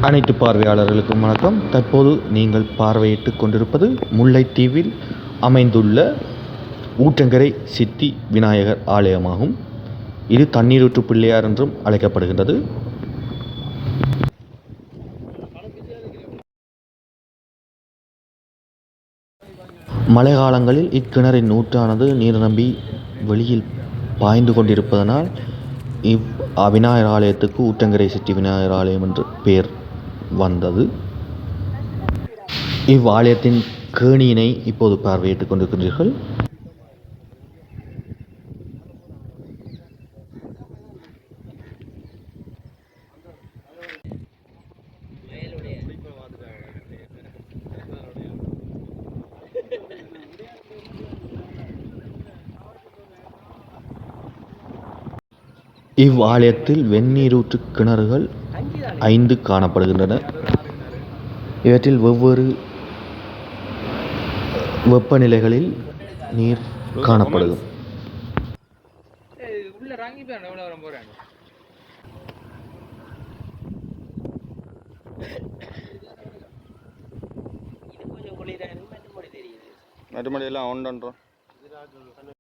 அனைத்து பார்வையாளர்களுக்கும் வணக்கம். தற்போது நீங்கள் பார்வையிட்டுக் கொண்டிருப்பது முல்லைத்தீவில் அமைந்துள்ள ஊற்றங்கரை சித்தி விநாயகர் ஆலயமாகும். இது தண்ணீரூற்று பிள்ளையார் என்றும் அழைக்கப்படுகின்றது. மழை காலங்களில் இக்கிணறின் ஊற்றானது நீர் நம்பி வெளியில் பாய்ந்து கொண்டிருப்பதனால் விநாயகர் ஆலயத்துக்கு ஊற்றங்கரை சித்தி விநாயகர் ஆலயம் என்று பெயர் வந்தது. இவ்வாலயத்தின் கேணியினை இப்போது பார்வையிட்டுக் கொண்டிருக்கின்றீர்கள். இவ்வாலயத்தில் வெந்நீரூற்று கிணறுகள் 5 காணப்படுகின்றன. இவற்றில் வெவ்வேறு வெப்பநிலைகளில் நீர் காணப்படுகிறது. மறுபடியும் எல்லாம் ஒன்றோம்.